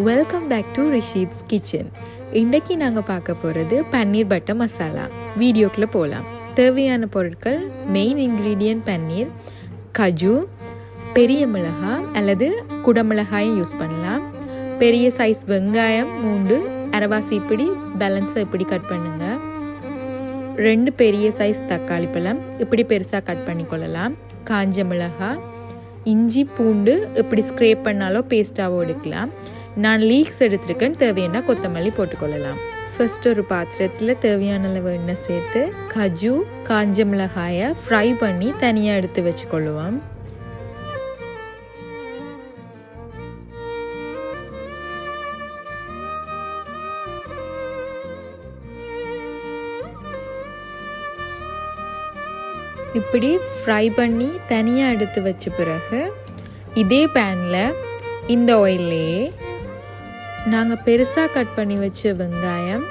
Welcome back to Rishith's kitchen. இன்றைக்கி நாங்கள் பார்க்க போகிறது பன்னீர் பட்டர் மசாலா. வீடியோக்குள்ளே போகலாம். தேவையான பொருட்கள்: மெயின் இன்க்ரீடியன்ட் பன்னீர், கஜு, பெரிய மிளகாய் அல்லது குடமிளகாயும் யூஸ் பண்ணலாம், பெரிய சைஸ் வெங்காயம் 3, அரைவாசி இப்படி பேலன்ஸாக இப்படி கட் பண்ணுங்கள், 2 பெரிய சைஸ் தக்காளி பழம் இப்படி பெருசாக கட் பண்ணிக்கொள்ளலாம், காஞ்ச மிளகாய், இஞ்சி பூண்டு இப்படி ஸ்க்ரேப் பண்ணாலோ பேஸ்ட்டாவோ எடுக்கலாம். நான் லீக்ஸ் எடுத்துருக்கேன். தேவையான கொத்தமல்லி போட்டுக்கொள்ளலாம். ஃபர்ஸ்ட் ஒரு பாத்திரத்தில் தேவையான அளவு எண்ணெய் சேர்த்து கஜு, காஞ்ச மிளகாயை ஃப்ரை பண்ணி தனியாக எடுத்து வச்சுக்கொள்ளுவோம். இப்படி ஃப்ரை பண்ணி தனியாக எடுத்து வச்ச பிறகு இதே பேனில் இந்த ஆயில்லையே நாங்கள் பெருசாக கட் பண்ணி வச்ச வெங்காயம்,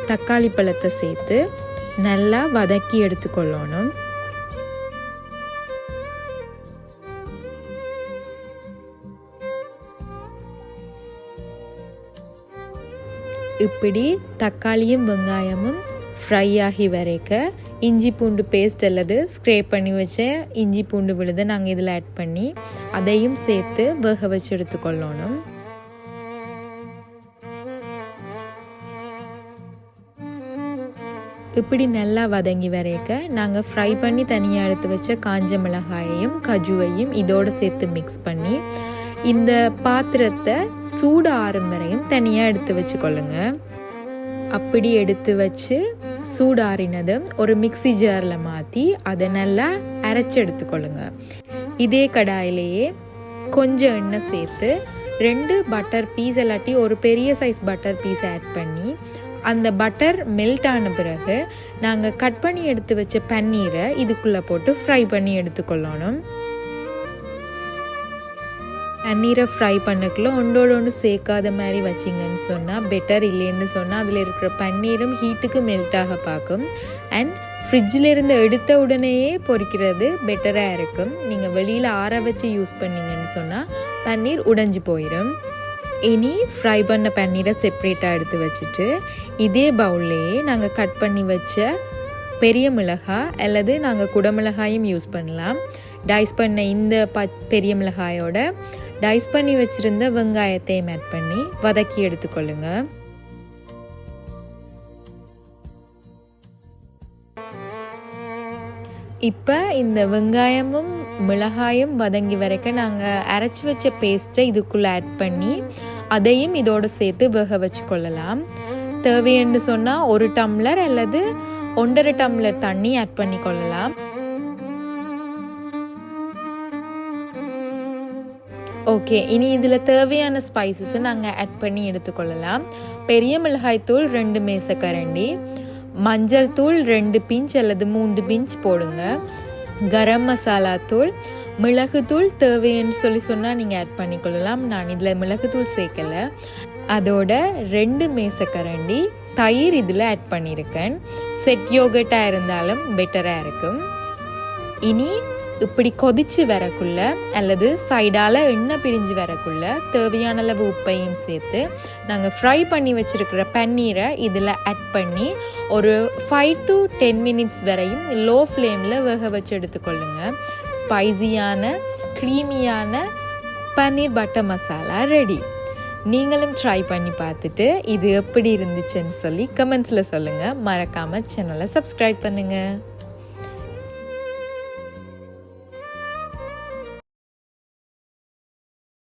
தக்காளி பழத்தை சேர்த்து நல்லா வதக்கி எடுத்துக்கொள்ளணும். இப்படி தக்காளியும் வெங்காயமும் ஃப்ரை ஆகி வரைக்க இஞ்சி பூண்டு பேஸ்ட் அல்லது ஸ்க்ரேப் பண்ணி வச்ச இஞ்சி பூண்டு விழுதை நாங்கள் இதில் ஆட் பண்ணி அதையும் சேர்த்து வேக வச்சு எடுத்துக்கொள்ளணும். இப்படி நல்லா வதங்கி வரைக்க நாங்கள் ஃப்ரை பண்ணி தனியாக எடுத்து வச்ச காஞ்ச மிளகாயையும் கஜுவையும் இதோடு சேர்த்து மிக்ஸ் பண்ணி இந்த பாத்திரத்தை சூடு ஆறும் வரையும் தனியாக எடுத்து வச்சுக்கொள்ளுங்க. அப்படி எடுத்து வச்சு சூடாறினதும் ஒரு மிக்சி ஜாரில் மாற்றி அதை நல்லா அரைச்சி எடுத்துக்கொள்ளுங்க. இதே கடாயிலேயே கொஞ்சம் எண்ணெய் சேர்த்து 2 பட்டர் பீஸ் இல்லாட்டி ஒரு பெரிய சைஸ் பட்டர் பீஸ் ஆட் பண்ணி அந்த பட்டர் மெல்ட் ஆன பிறகு நாங்கள் கட் பண்ணி எடுத்து வச்ச பன்னீரை இதுக்குள்ளே போட்டு ஃப்ரை பண்ணி எடுத்துக்கொள்ளணும். பன்னீரை ஃப்ரை பண்ணக்குள்ள ஒன்றோடு சேர்க்காத மாதிரி வச்சிங்கன்னு சொன்னால் பெட்டர். இல்லைன்னு சொன்னால் அதில் இருக்கிற பன்னீரும் ஹீட்டுக்கு மெல்ட் ஆக பார்க்கும். அண்ட் ஃப்ரிட்ஜில் இருந்து எடுத்த உடனேயே பொரிக்கிறது பெட்டராக இருக்கும். நீங்கள் வெளியில் ஆற வச்சு யூஸ் பண்ணிங்கன்னு சொன்னால் பன்னீர் உடைஞ்சு போயிடும். இனி ஃப்ரை பண்ண பன்னீரை செப்ரேட்டாக எடுத்து வச்சுட்டு இதே பவுல்லையே நாங்கள் கட் பண்ணி வச்ச பெரிய மிளகாய் அல்லது நாங்கள் குடமிளகாயும் யூஸ் பண்ணலாம். டைஸ் பண்ண இந்த பெரிய மிளகாயோட டைஸ் பண்ணி வச்சுருந்த வெங்காயத்தையும் ஆட் பண்ணி வதக்கி எடுத்துக்கொள்ளுங்க. இப்போ இந்த வெங்காயமும் மிளகாயும் வதங்கி வரைக்கும் நாங்கள் அரைச்சி வச்ச பேஸ்ட்டை இதுக்குள்ளே ஆட் பண்ணி அதையும் இதோடு சேர்த்து வேக வச்சு கொள்ளலாம். தேவைன்னு சொன்னால் 1 டம்ளர் அல்லது 1.5 டம்ளர் தண்ணி ஆட் பண்ணி கொள்ளலாம். ஓகே, இனி இதில் தேவையான ஸ்பைசஸை நாங்கள் ஆட் பண்ணி எடுத்துக்கொள்ளலாம். பெரிய மிளகாய் தூள் 2 மேசக்கரண்டி, மஞ்சள் தூள் 2 பிஞ்ச் அல்லது 3 பிஞ்ச் போடுங்க, கரம் மசாலா தூள், மிளகுத்தூள் தேவைன்னு சொன்னால் நீங்கள் ஆட் பண்ணிக்கொள்ளலாம். நான் இதில் மிளகுத்தூள் சேர்க்கலை. அதோட 2 மேசக்கரண்டி தயிர் இதில் ஆட் பண்ணியிருக்கேன். செட் யோகட்டாக இருந்தாலும் பெட்டராக இருக்கும். இனி இப்படி கொதிச்சு வரக்குள்ள அல்லது சைடால் எண்ணெய் பிரிஞ்சு வரக்குள்ள தேவையான அளவு உப்பையும் சேர்த்து நாங்கள் ஃப்ரை பண்ணி வச்சுருக்கிற பன்னீரை இதில் ஆட் பண்ணி ஒரு 5 to 10 மினிட்ஸ் வரையும் லோ ஃப்ளேமில் வேக வச்சு எடுத்துக்கொள்ளுங்க. ஸ்பைசியான க்ரீமியான பன்னீர் பட்டர் மசாலா ரெடி. நீங்களும் ட்ரை பண்ணி பார்த்துட்டு இது எப்படி இருந்துச்சுன்னு சொல்லி கமெண்ட்ஸில் சொல்லுங்கள். மறக்காமல் சேனலை சப்ஸ்கிரைப் பண்ணுங்கள்.